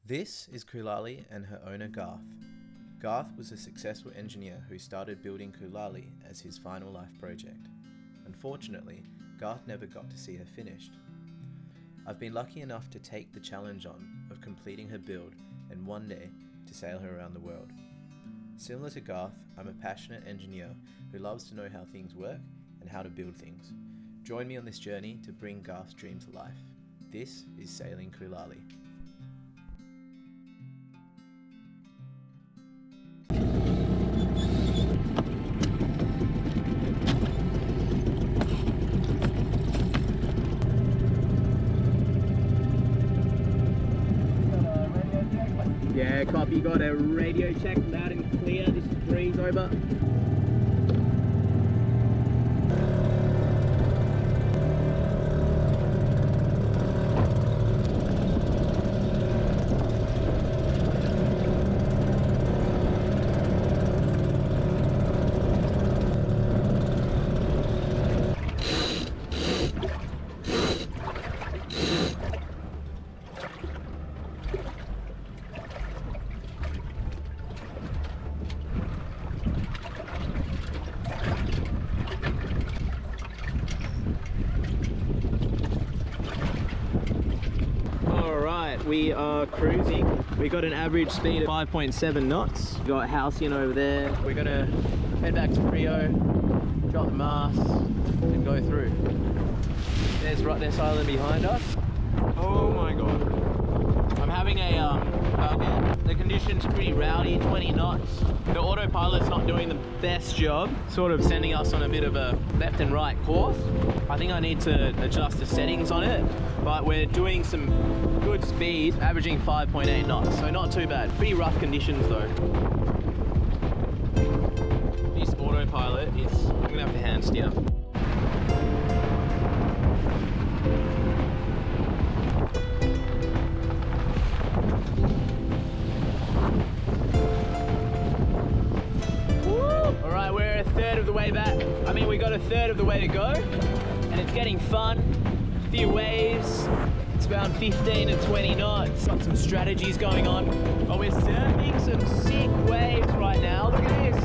This is Kulali and her owner Garth. Garth was a successful engineer who started building Kulali as his final life project. Unfortunately, Garth never got to see her finished. I've been lucky enough to take the challenge on of completing her build and one day to sail her around the world. Similar to Garth, I'm a passionate engineer who loves to know how things work and how to build things. Join me on this journey to bring Garth's dream to life. This is Sailing Kulali. Yeah, copy, got a radio check loud and clear, this is Breeze, over. We are cruising. We got an average speed of 5.7 knots. We got Halcyon over there. We're gonna head back to Rio, drop the mast, and go through. There's Rottnest Island behind us. Oh my god. I'm having a bugger. The condition's pretty rowdy, 20 knots. The autopilot's not doing the best job, sort of sending us on a bit of a left and right course. I think I need to adjust the settings on it, but we're doing some good speed, averaging 5.8 knots, so not too bad. Pretty rough conditions though. This autopilot is, I'm gonna have to hand steer. Alright, we're a third of the way back. I mean, we got a third of the way to go, and it's getting fun. A few waves. It's around 15 to 20 knots. Got some strategies going on. But we're surfing some sick waves right now. Look at this.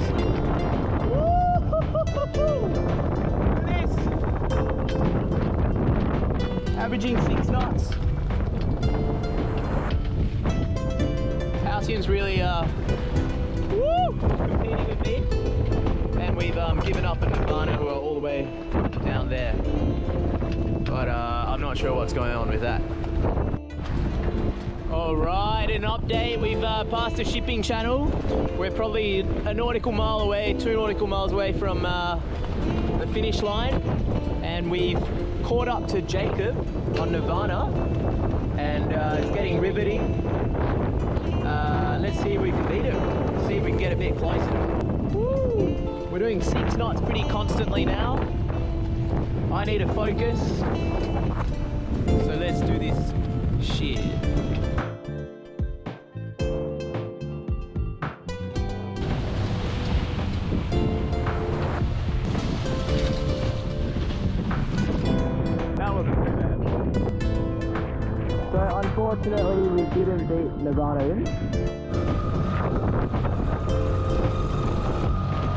Woo-hoo-hoo-hoo-hoo. Look at this. Averaging 6 knots. Halcyon's really competing with me. And we've given up at Nirvana, who are all the way down there. But I'm not sure what's going on with that. Alright, an update. We've passed the shipping channel. We're probably a nautical mile away, 2 nautical miles away from the finish line. And we've caught up to Jacob on Nirvana. And it's getting riveting. Let's see if we can beat him. See if we can get a bit closer. Woo! We're doing 6 knots pretty constantly now. I need to focus. So let's do this shit. That wasn't too bad. So unfortunately we didn't beat Nirvana in.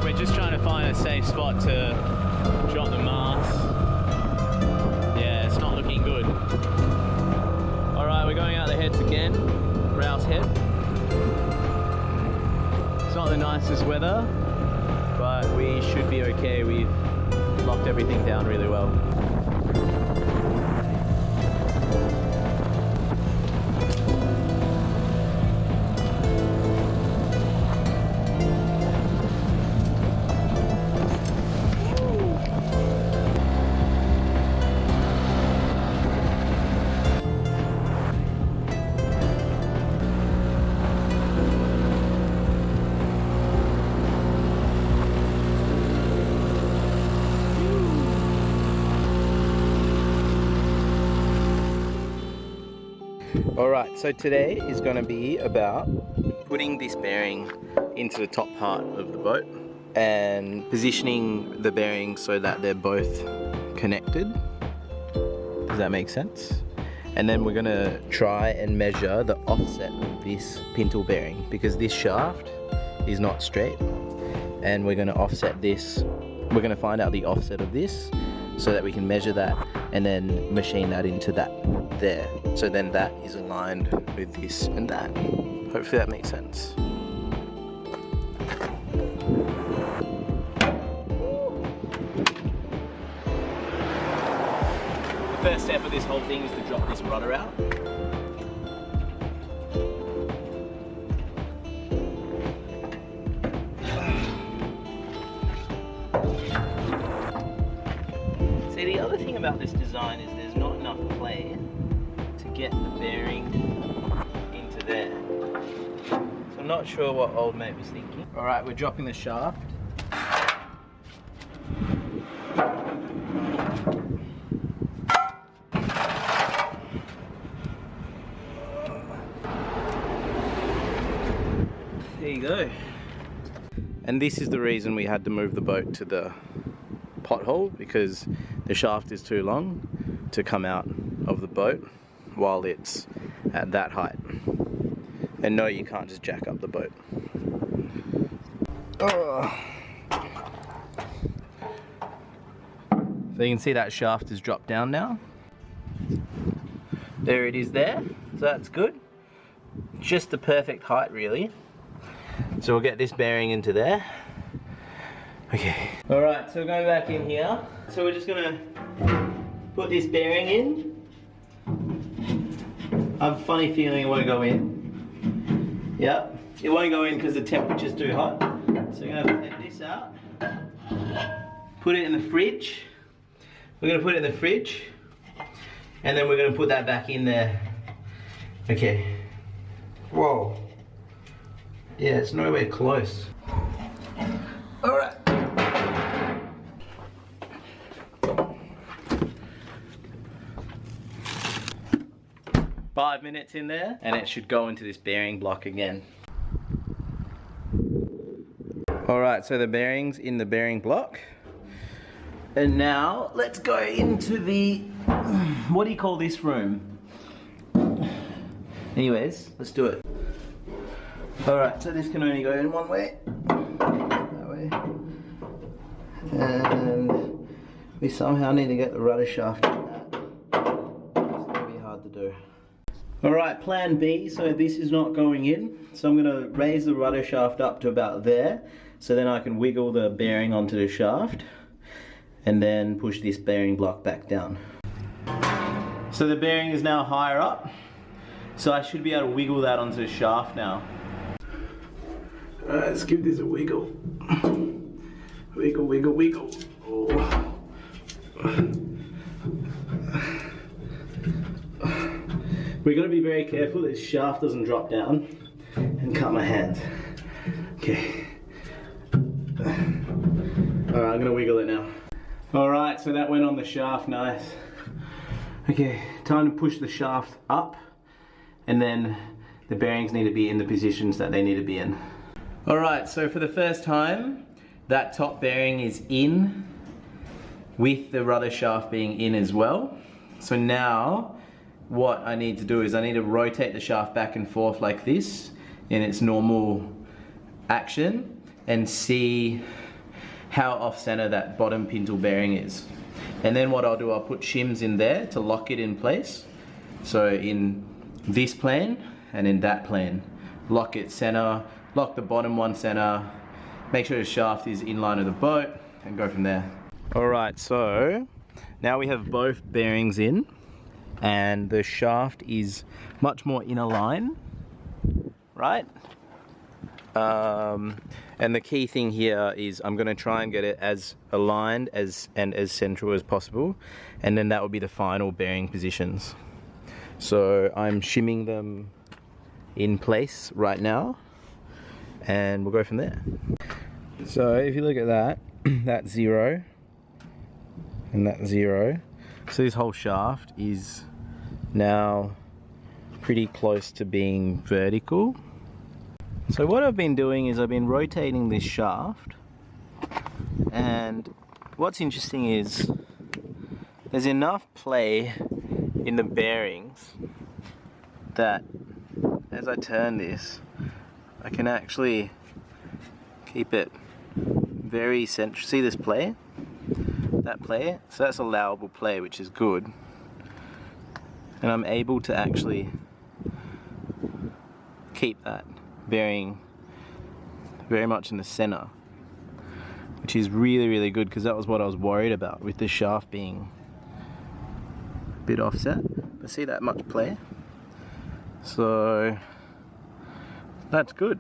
We're just trying to find a safe spot to drop the mast. Yeah, it's not looking good. Alright, we're going out the heads again. Rouse head. It's not the nicest weather, but we should be okay. We've locked everything down really well. Alright, so today is going to be about putting this bearing into the top part of the boat and positioning the bearings so that they're both connected. Does that make sense? and then we're gonna try and measure the offset of this pintle bearing, because this shaft is not straight, and we're gonna offset this. We're gonna find out the offset of this so that we can measure that and then machine that into that there. So then that is aligned with this and that. Hopefully that makes sense. The first step of this whole thing is to drop this rudder out. See, the other thing about this design is there's not enough play to get the bearing into there. So I'm not sure what old mate was thinking. Alright, we're dropping the shaft. There you go. And this is the reason we had to move the boat to the pothole, because the shaft is too long to come out of the boat while it's at that height. And no, you can't just jack up the boat. Oh. So you can see that shaft has dropped down now. There it is there, so that's good. Just the perfect height really. So we'll get this bearing into there. Okay. Alright, so we're going back in here. So we're just gonna put this bearing in. I have a funny feeling it won't go in. Yep, it won't go in because the temperature's too hot. So we're gonna take this out. Put it in the fridge. We're gonna put it in the fridge. And then we're gonna put that back in there. Okay. Whoa. Yeah, it's nowhere close. Alright. 5 minutes in there and it should go into this bearing block again. Alright, so the bearing's in the bearing block. And now let's go into the, what do you call this room? Anyways, let's do it. Alright, so this can only go in one way. That way. And we somehow need to get the rudder shaft in that. It's going to be hard to do. Alright, plan B, so this is not going in. So I'm going to raise the rudder shaft up to about there. So then I can wiggle the bearing onto the shaft. And then push this bearing block back down. So the bearing is now higher up. So I should be able to wiggle that onto the shaft now. Alright, let's give this a wiggle. Wiggle, wiggle, wiggle. Oh. We've got to be very careful that this shaft doesn't drop down and cut my hand. Okay. Alright, I'm going to wiggle it now. Alright, so that went on the shaft, nice. Okay, time to push the shaft up, and then the bearings need to be in the positions that they need to be in. Alright, so for the first time, that top bearing is in with the rudder shaft being in as well. So now, what I need to do is I need to rotate the shaft back and forth like this in its normal action and see how off center that bottom pintle bearing is. And then what I'll do, I'll put shims in there to lock it in place. So in this plane and in that plane, lock it center, lock the bottom one center, make sure the shaft is in line with the boat, and go from there. Alright, so now we have both bearings in and the shaft is much more in a line, right? And the key thing here is I'm going to try and get it as aligned and as central as possible, and then that will be the final bearing positions. So I'm shimming them in place right now and we'll go from there. So if you look at that, that's 0 and that's 0. So this whole shaft is now pretty close to being vertical. So what I've been doing is I've been rotating this shaft, and what's interesting is there's enough play in the bearings that as I turn this, I can actually keep it very central. See this play? That play? So that's allowable play, which is good. And I'm able to actually keep that bearing very much in the center, which is really, really good, because that was what I was worried about with the shaft being a bit offset. But see that much play? So that's good.